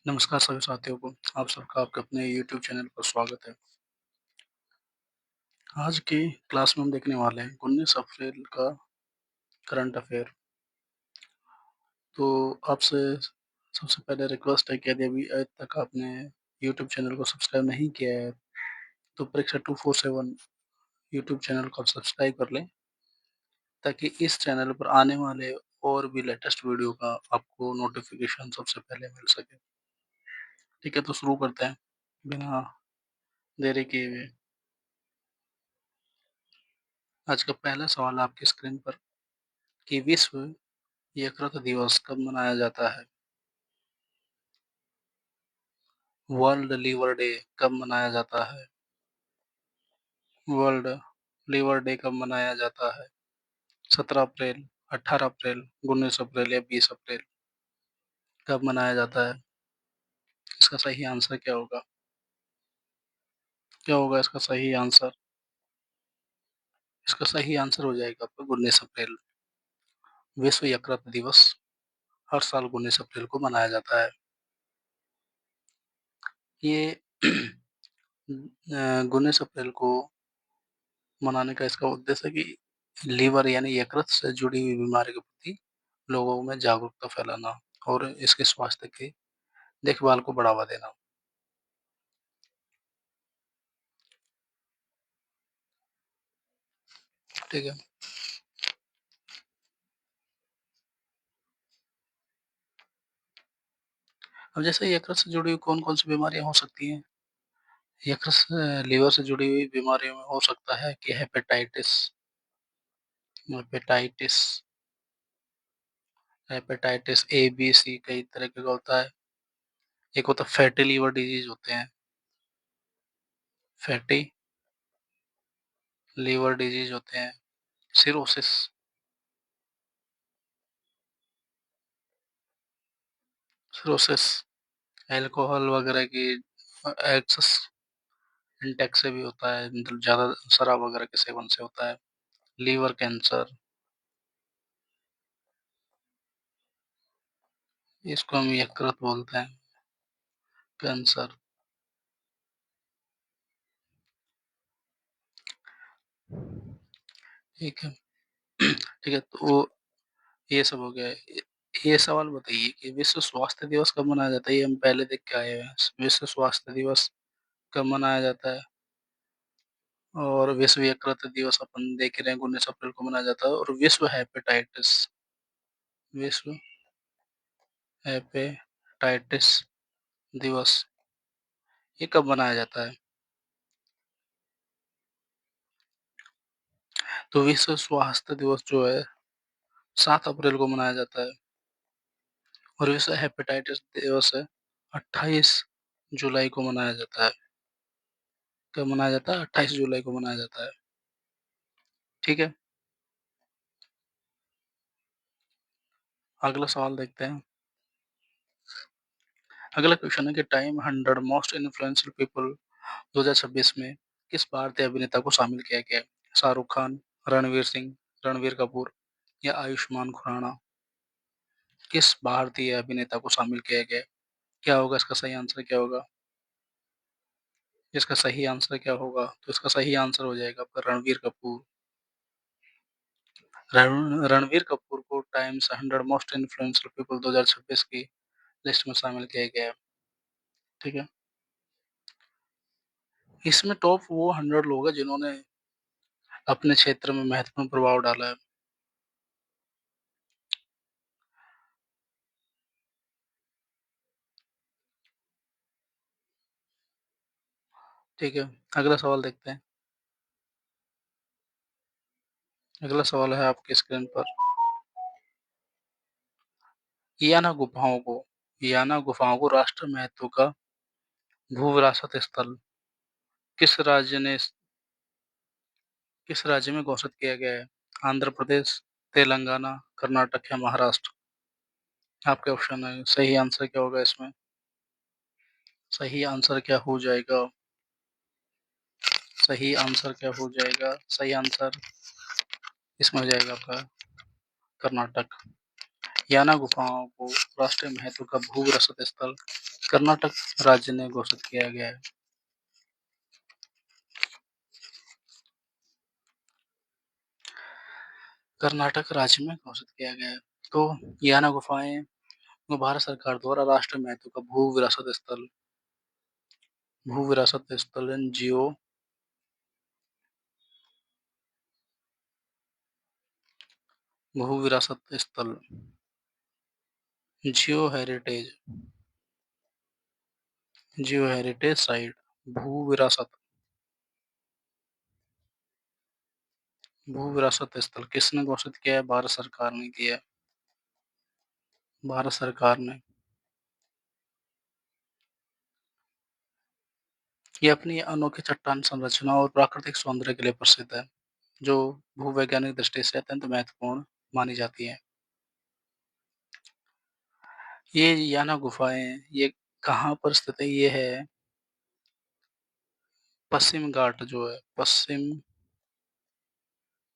नमस्कार सभी साथियों को, आप सबका आपके अपने यूट्यूब चैनल पर स्वागत है। आज की क्लास में हम देखने वाले हैं 19 अप्रैल का करंट अफेयर। तो आपसे सबसे पहले रिक्वेस्ट है कि यदि अभी तक आपने यूट्यूब चैनल को सब्सक्राइब नहीं किया है, तो परीक्षा 247 यूट्यूब चैनल को आप सब्सक्राइब कर लें, ताकि इस चैनल पर आने वाले और भी लेटेस्ट वीडियो का आपको नोटिफिकेशन सबसे पहले मिल सके। ठीक है, तो शुरू करते हैं बिना देरी किए हुए। आज का पहला सवाल आपकी स्क्रीन पर कि विश्व यकृत दिवस कब मनाया जाता है? वर्ल्ड लिवर डे कब मनाया जाता है? वर्ल्ड लिवर डे कब मनाया जाता है? 17 अप्रैल, 18 अप्रैल, 19 अप्रैल या 20 अप्रैल? कब मनाया जाता है? इसका सही आंसर क्या होगा? क्या होगा इसका सही आंसर? इसका सही आंसर हो जाएगा आपका 19 अप्रैल। विश्व यकृत दिवस हर साल 19 अप्रैल को मनाया जाता है। ये 19 अप्रैल को मनाने का इसका उद्देश्य है कि लीवर यानी यकृत से जुड़ी हुई बीमारी के प्रति लोगों में जागरूकता फैलाना और इसके स्वास्थ्य की देखभाल को बढ़ावा देना। ठीक है। अब जैसे यकृत से जुड़ी हुई कौन-कौन सी बीमारियाँ हो सकती हैं? यकृत से लीवर से जुड़ी हुई बीमारियों में हो सकता है कि hepatitis hepatitis hepatitis A, B, C कई तरीके का होता है। एक होता है फैटी लीवर डिजीज़ होते हैं, फैटी लीवर डिजीज़ होते हैं, सिरोसिस सिरोसिस अल्कोहल वगैरह की एक्सेस इंटेक से भी होता है, मतलब ज़्यादा शराब वगैरह के सेवन से होता है। लीवर कैंसर, इसको हम यकृत बोलते हैं, कैंसर। ठीक है। ठीक है, तो ये सब हो गया। ये सवाल बताइए कि विश्व स्वास्थ्य दिवस कब मनाया जाता है? ये हम पहले देख के आए हैं। विश्व स्वास्थ्य दिवस कब मनाया जाता है? और विश्व यकृत दिवस अपन देख ही रहे हैं 19 अप्रैल को मनाया जाता है और विश्व हेपेटाइटिस दिवस ये कब मनाया जाता है? तो विश्व स्वास्थ्य दिवस जो है 7 अप्रैल को मनाया जाता है और विश्व हेपेटाइटिस दिवस है 28 जुलाई को मनाया जाता है। कब मनाया जाता है? 28 जुलाई को मनाया जाता है। ठीक है, अगला सवाल देखते हैं। अगला क्वेश्चन है कि टाइम 100 मोस्ट इन्फ्लुएंशियल पीपल 2026 में किस भारतीय अभिनेता को शामिल किया गया है? शाहरुख खान, रणवीर सिंह, रणवीर कपूर या आयुष्मान खुराना? किस भारतीय अभिनेता को शामिल किया गया है? क्या होगा इसका सही आंसर क्या होगा? इसका सही आंसर क्या होगा? तो इसका सही आंसर हो जाएगा आपका रणवीर कपूर। रणवीर कपूर को टाइम्स 100 मोस्ट इन्फ्लुएंशियल पीपल 2026 की लिस्ट में शामिल किया गया है। ठीक है। इसमें टॉप वो 100 लोग हैं जिन्होंने अपने क्षेत्र में महत्वपूर्ण प्रभाव डाला है। ठीक है, अगला सवाल देखते हैं। अगला सवाल है आपकी स्क्रीन पर। याना गुफाओं को याना गुफाओं को राष्ट्रीय महत्व का भू विरासत स्थल किस राज्य ने किस राज्य में घोषित किया गया है? आंध्र प्रदेश, तेलंगाना, कर्नाटक या महाराष्ट्र? आपके ऑप्शन है। सही आंसर क्या होगा इसमें? सही आंसर क्या हो जाएगा? सही आंसर क्या हो जाएगा? सही आंसर इसमें हो जाएगा आपका कर्नाटक। याना गुफाओं को राष्ट्रीय महत्व का भू विरासत स्थल कर्नाटक राज्य ने घोषित किया गया है। कर्नाटक राज्य में घोषित किया गया है। तो याना गुफाएं वो भारत सरकार द्वारा राष्ट्रीय महत्व का भू विरासत स्थल भू विरासत स्थल जियो हेरिटेज साइट भू विरासत भू विरासत स्थल किसने घोषित किया है? भारत सरकार ने किया है। भारत सरकार ने। ये अपनी अनोखी चट्टान संरचना और प्राकृतिक सौंदर्य के लिए प्रसिद्ध है, जो भूवैज्ञानिक दृष्टि से अत्यंत महत्वपूर्ण मानी जाती है। ये याना गुफाएं ये कहाँ पर स्थित है? ये है पश्चिम घाट जो है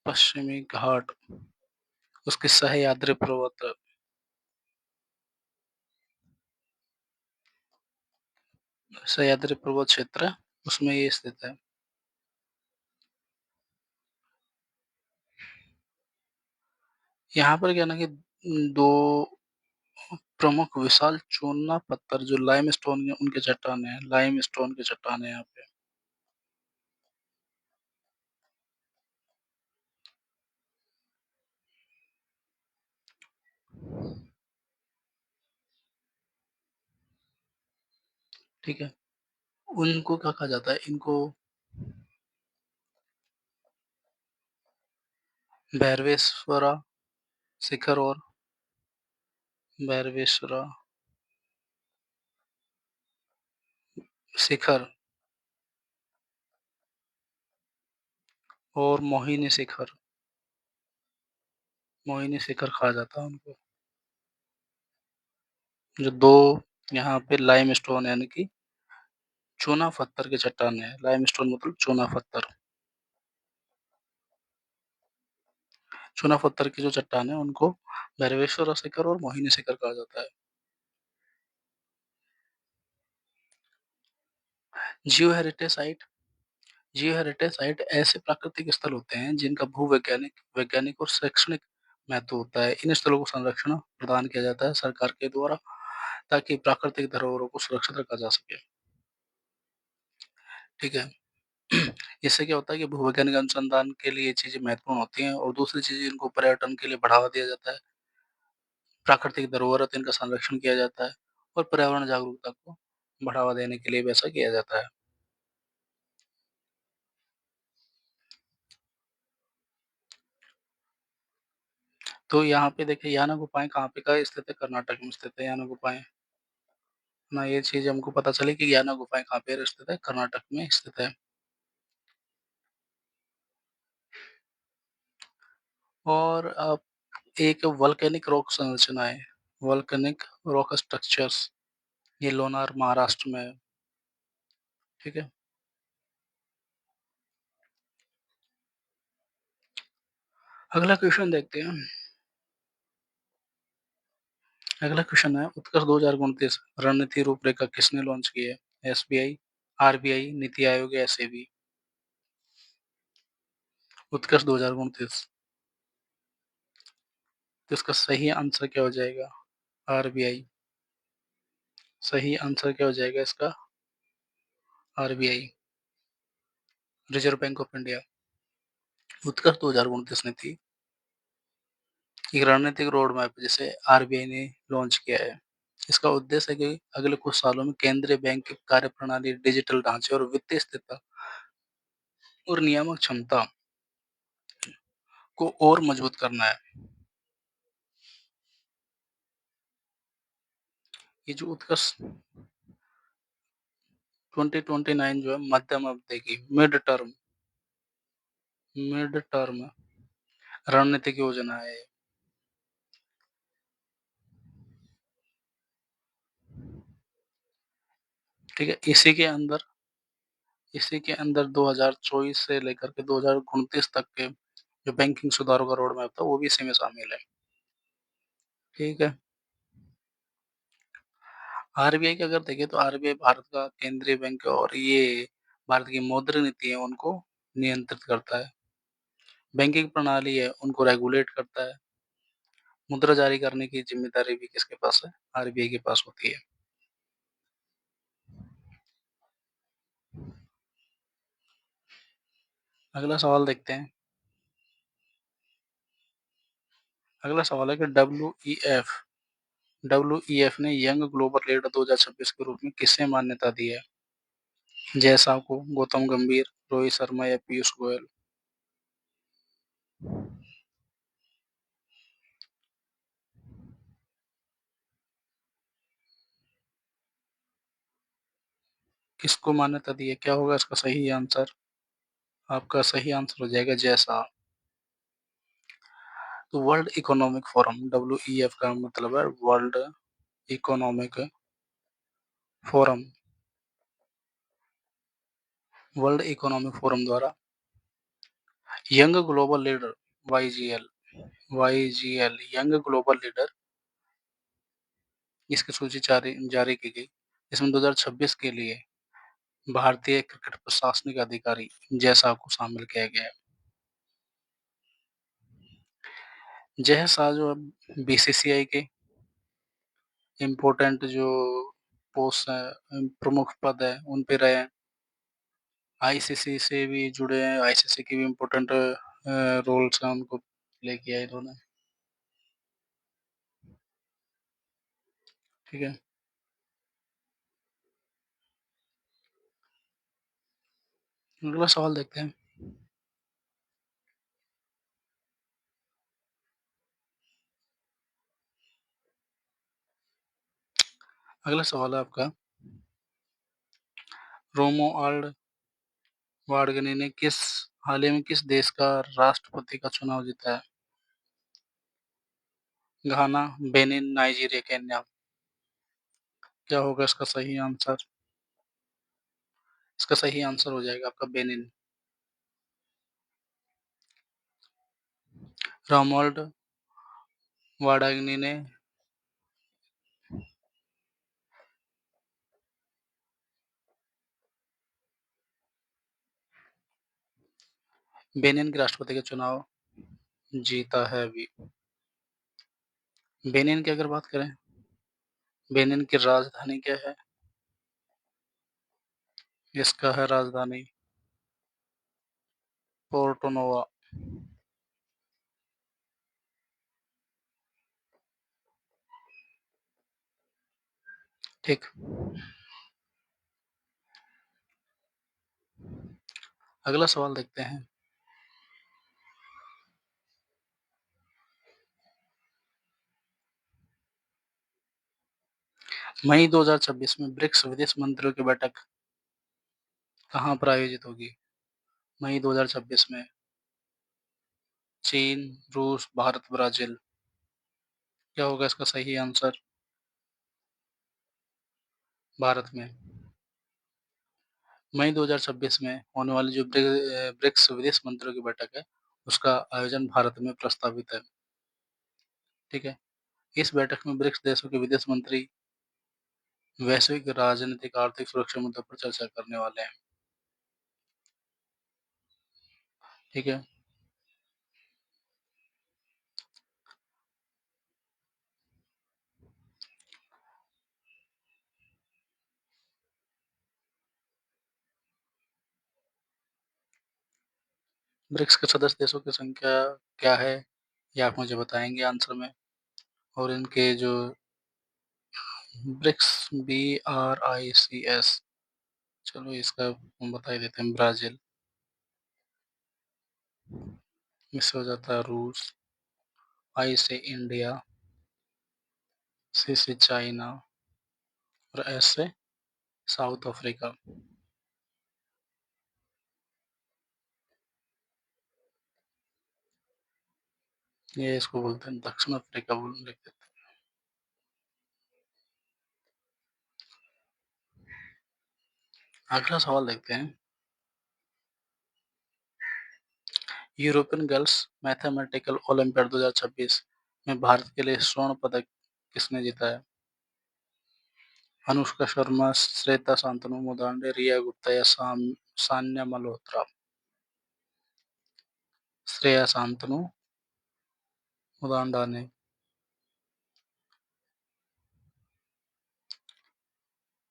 पश्चिमी घाट, उसके सह्याद्री पर्वत क्षेत्र उसमें ये स्थित है। यहाँ पर क्या ना कि दो प्रमुख विशाल चूना पत्थर जो लाइमस्टोन के उनके चट्टान है, लाइमस्टोन के चट्टान है यहाँ पे। ठीक है, उनको क्या कहा जाता है? इनको भैरवेश्वरा शिखर और भैरवेश्वरा शिखर और मोहिनी शिखर कहा जाता है उनको। जो दो यहाँ पे लाइमस्टोन यानी कि चूना पत्थर के चट्टान है। लाइमस्टोन मतलब चूना पत्थर। चूना पत्थर की जो चट्टान है उनको भैरवेश्वर शिखर और मोहिनी शिखर कहा जाता है। जियो हेरिटेज साइट जियो हेरिटेज साइट ऐसे प्राकृतिक स्थल होते हैं जिनका भूवैज्ञानिक वैज्ञानिक और शैक्षणिक महत्व होता है। इन स्थलों को संरक्षण प्रदान किया जाता है सरकार के द्वारा, ताकि प्राकृतिक धरोहरों को सुरक्षित रखा जा सके। ठीक है। इससे क्या होता है कि भूवैज्ञानिक अनुसंधान के लिए ये चीजें महत्वपूर्ण होती हैं, और दूसरी चीज इनको पर्यटन के लिए बढ़ावा दिया जाता है, प्राकृतिक धरोहर है तो इनका संरक्षण किया जाता है, और पर्यावरण जागरूकता को बढ़ावा देने के लिए भी ऐसा किया जाता है। तो यहाँ पे देखिए याना गुफाएं कहाँ पे का स्थित है? कर्नाटक में स्थित है याना गुफाएं। ना ये चीज हमको पता चली कि याना गुफाएं कहाँ पे स्थित है? कर्नाटक में स्थित है। और अब एक वल्केनिक रॉक संरचना है, वल्केनिक रॉक स्ट्रक्चर्स, ये लोनार महाराष्ट्र में है। ठीक है। अगला क्वेश्चन देखते हैं। अगला क्वेश्चन है उत्कर्ष 2029 रणनीति रूपरेखा किसने लॉन्च की है? एसबीआई, आरबीआई, नीति आयोग या एसएबी? उत्कर्ष 2029, तो इसका सही आंसर क्या हो जाएगा? आरबीआई। सही आंसर क्या हो जाएगा इसका? RBI, reserve bank of India. Utkarsh 2029 नीति एक रणनीतिक रोड मैप जिसे आरबीआई ने लॉन्च किया है। इसका उद्देश्य है कि अगले कुछ सालों में केंद्रीय बैंक की कार्यप्रणाली, डिजिटल ढांचे और वित्तीय स्थिरता और नियामक क्षमता को और मजबूत करना है। ये जो उत्कर्ष 2029 जो है मध्यम अवधि की मिड टर्म रणनीतिक योजना है। ठीक है। इसी के अंदर 2024 से लेकर के 2029 तक के जो बैंकिंग सुधारों का रोड मैप था वो भी इसी में शामिल है। ठीक है। आरबीआई की अगर देखें तो आरबीआई भारत का केंद्रीय बैंक है और ये भारत की मौद्रिक नीति है उनको नियंत्रित करता है। बैंकिंग प्रणाली है उनको रेगुलेट करता है। मुद्रा जारी करने की ज़िम्मेदारी भी किसके पास है? आरबीआई के पास होती है। अगला सवाल देखते हैं। अगला सवाल है कि डब्ल्यूईएफ ने यंग ग्लोबल लीडर 2026 के रूप में किसे मान्यता दी है? जय साह को, गौतम गंभीर, रोहित शर्मा या पीयूष गोयल? किसको मान्यता दी है? क्या होगा इसका सही आंसर? आपका सही आंसर हो जाएगा जय शाह। तो वर्ल्ड इकोनॉमिक फोरम डब्ल्यूईएफ का मतलब है world economic forum. World economic forum द्वारा young global leader YGL YGL young global leader इसकी सूची जारी जारी की गई। इसमें 2026 के लिए भारतीय क्रिकेट प्रशासनिक अधिकारी जय शाह को शामिल किया गया है। जय शाह जो बीसीसीआई के इम्पोर्टेंट जो पोस्ट है, प्रमुख पद है उन पे रहे हैं। आईसीसी से भी जुड़े हैं, आईसीसी की भी इम्पोर्टेंट रोल्स हैं उनको प्ले किया है इन्होंने। ठीक है। अगला सवाल देखते हैं। अगला सवाल है आपका, रोमुआल्ड वाडगनी ने हाल ही में किस देश का राष्ट्रपति का चुनाव जीता है? घाना, बेनिन, नाइजीरिया, केन्या? क्या होगा इसका सही आंसर? इसका सही आंसर हो जाएगा आपका बेनिन। रोमुआल्ड वाडागनी ने बेनिन के राष्ट्रपति का चुनाव जीता है अभी। बेनिन की अगर बात करें, बेनिन की राजधानी क्या है? इसका है राजधानी पोर्टो नोवा। ठीक। अगला सवाल देखते हैं। मई 2026 में ब्रिक्स विदेश मंत्रियों की बैठक कहाँ पर आयोजित होगी? मई 2026 में चीन, रूस, भारत, ब्राजील? क्या होगा इसका सही आंसर? भारत में। मई 2026 में होने वाली जो ब्रिक्स विदेश मंत्रियों की बैठक है, उसका आयोजन भारत में प्रस्तावित है। ठीक है। इस बैठक में ब्रिक्स देशों के विदेश मंत्री वैश्विक राजनीतिक, आर्थिक, सुरक्षा मुद्दों पर चर्चा करने वाले हैं। ठीक है। ब्रिक्स के सदस्य देशों की संख्या क्या है, ये आप मुझे बताएंगे आंसर में। और इनके जो ब्रिक्स BRICS, चलो इसका हम बता ही देते हैं। ब्राज़ील, इससे हो जाता है रूस, I से इंडिया, C से चाइना और S से साउथ अफ्रीका। ये इसको बोलते हैं दक्षिण अफ्रीका बोल लिख देते हैं। अगला सवाल देखते हैं। यूरोपियन गर्ल्स मैथमेटिकल ओलंपियाड 2026 में भारत के लिए स्वर्ण पदक किसने जीता है? अनुष्का शर्मा, श्वेता शांतनु मुदांडे, रिया गुप्ता या सान्या मल्होत्रा? श्रेया शांतनु मुदांडा ने।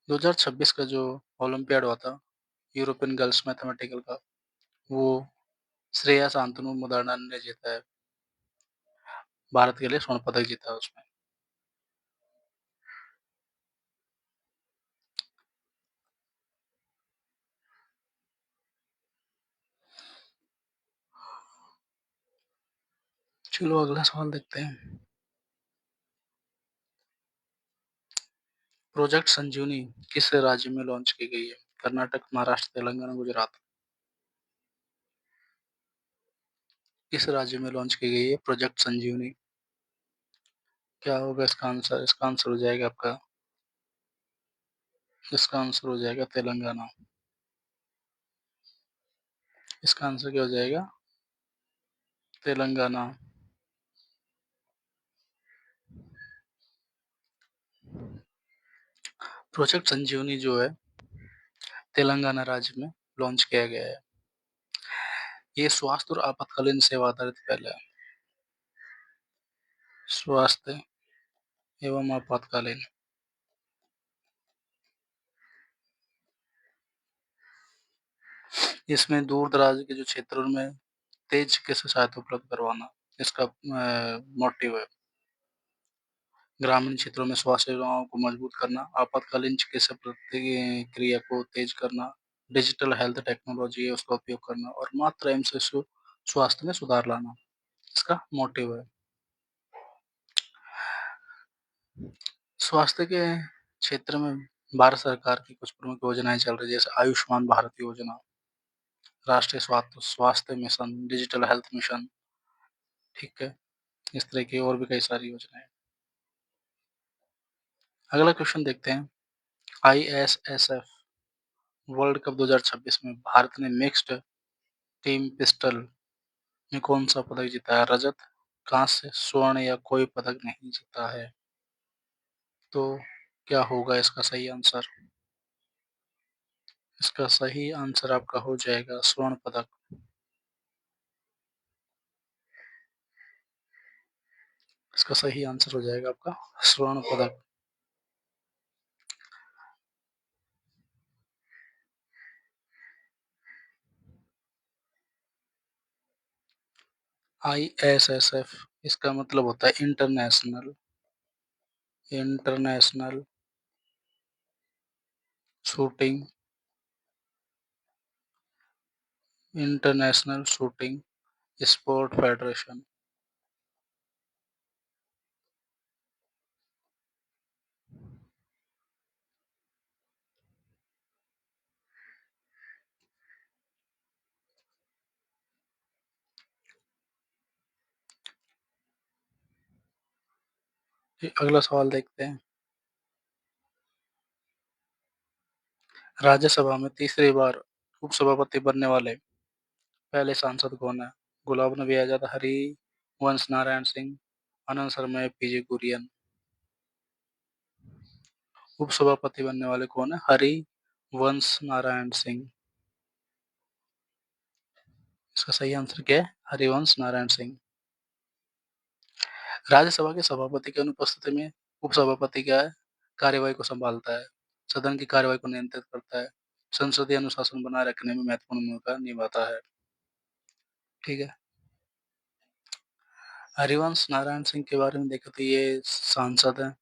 2026 का जो ओलंपियाड हुआ था यूरोपियन गर्ल्स मैथमेटिकल का, वो श्रेया शांतनु मुदांडा ने जीता है। भारत के लिए स्वर्ण पदक जीता है उसमें। चलो अगला सवाल देखते हैं। प्रोजेक्ट संजीवनी किस राज्य में लॉन्च की गई है? कर्नाटक, महाराष्ट्र, तेलंगाना, गुजरात? किस राज्य में लॉन्च की गई है प्रोजेक्ट संजीवनी? क्या होगा इसका आंसर? इसका आंसर हो जाएगा आपका, इसका आंसर हो जाएगा तेलंगाना। इसका आंसर क्या हो जाएगा? तेलंगाना। प्रोजेक्ट संजीवनी जो है तेलंगाना राज्य में लॉन्च किया गया है। ये स्वास्थ्य और आपातकालीन सेवा आधारित पहल है। स्वास्थ्य एवं आपातकालीन। इसमें दूर दराज के जो क्षेत्रों में तेज चिकित्सा सहायता उपलब्ध करवाना इसका मोटिव है। ग्रामीण क्षेत्रों में स्वास्थ्य सेवाओं को मजबूत करना, आपातकालीन चिकित्सा प्रतिक्रिया को तेज करना, डिजिटल हेल्थ टेक्नोलॉजी है उसका उपयोग करना और मातृ एवं शिशु स्वास्थ्य में सुधार लाना इसका मोटिव है। स्वास्थ्य के क्षेत्र में भारत सरकार की कुछ प्रमुख योजनाएं चल रही है, जैसे आयुष्मान भारत योजना, राष्ट्रीय स्वास्थ्य स्वास्थ्य मिशन, डिजिटल हेल्थ मिशन। ठीक है, इस तरह की और भी कई सारी योजनाएं। अगला क्वेश्चन देखते हैं। आईएसएसएफ वर्ल्ड कप 2026 में भारत ने मिक्स्ड टीम पिस्टल में कौन सा पदक जीता है? रजत, कांस्य, स्वर्ण या कोई पदक नहीं जीता है? तो क्या होगा इसका सही आंसर? इसका सही आंसर आपका हो जाएगा स्वर्ण पदक। इसका सही आंसर हो जाएगा आपका स्वर्ण पदक। आईएसएसएफ इसका मतलब होता है international shooting international shooting sport federation. अगला सवाल देखते हैं। राज्यसभा में तीसरी बार उपसभापति बनने वाले पहले सांसद कौन है? गुलाब नबी आजाद, हरिवंश नारायण सिंह, आनंद शर्मा या पीजे कुरियन? उपसभापति बनने वाले कौन है? हरिवंश नारायण सिंह। इसका सही आंसर क्या है? हरिवंश नारायण सिंह। राज्यसभा के सभापति की अनुपस्थिति में उपसभापति क्या है? कार्यवाही को संभालता है, सदन की कार्यवाही को नियंत्रित करता है, संसदीय अनुशासन बनाए रखने में महत्वपूर्ण भूमिका निभाता है। ठीक है। हरिवंश नारायण सिंह के बारे में देखें तो ये सांसद हैं,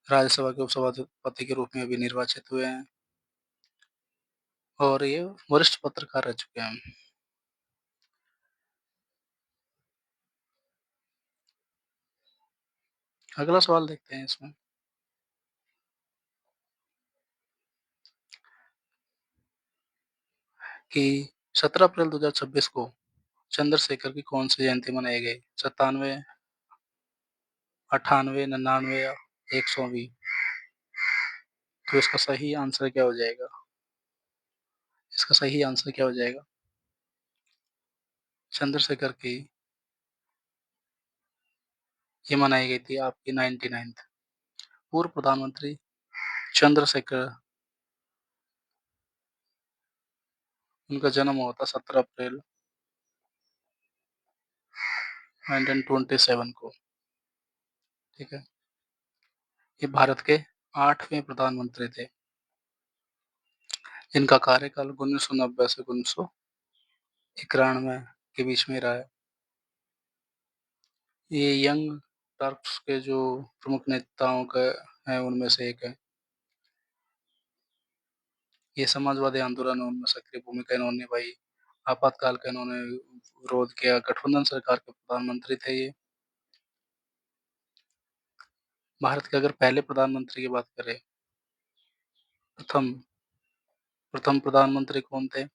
राज्यसभा के उपसभापति के रूप में भी निर्वाचित हुए हैं और ये वरिष्ठ पत्रकार रह चुके हैं। अगला सवाल देखते हैं इसमें कि 17 अप्रैल 2026 को चंद्रशेखर की कौन सी जयंती मनाई गई? 97, 98, 99 या 100वीं? तो इसका सही आंसर क्या हो जाएगा? इसका सही आंसर क्या हो जाएगा? चंद्रशेखर की ये मनाई गई थी आपकी 99th। पूर्व प्रधानमंत्री चंद्रशेखर, उनका जन्म हुआ था 17 अप्रैल 1927 को, ठीक है? ये भारत के 8वें प्रधानमंत्री थे। इनका कार्यकाल 1990 से 1991 के बीच में रहा है। ये यंग टर्क्स के जो प्रमुख नेताओं का है उनमें से एक है। ये समाजवादी आंदोलन में उनमें सक्रिय भूमिका इन्होंने निभाई। आपातकाल का इन्होंने विरोध किया। गठबंधन सरकार के प्रधानमंत्री थे ये। भारत के अगर पहले प्रधानमंत्री की बात करें, प्रथम प्रथम प्रधानमंत्री कौन थे?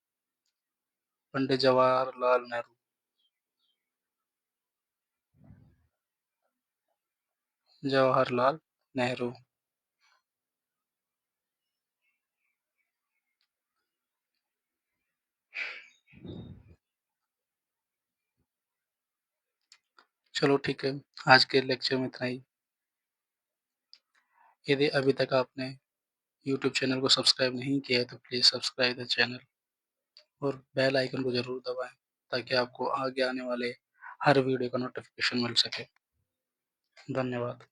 पंडित जवाहरलाल नेहरू। जवाहरलाल नेहरू। चलो ठीक है, आज के लेक्चर में इतना ही। यदि अभी तक आपने यूट्यूब चैनल को सब्सक्राइब नहीं किया है तो प्लीज़ सब्सक्राइब द चैनल और बेल आइकन को ज़रूर दबाएँ ताकि आपको आगे आने वाले हर वीडियो का नोटिफ़िकेशन मिल सके। धन्यवाद।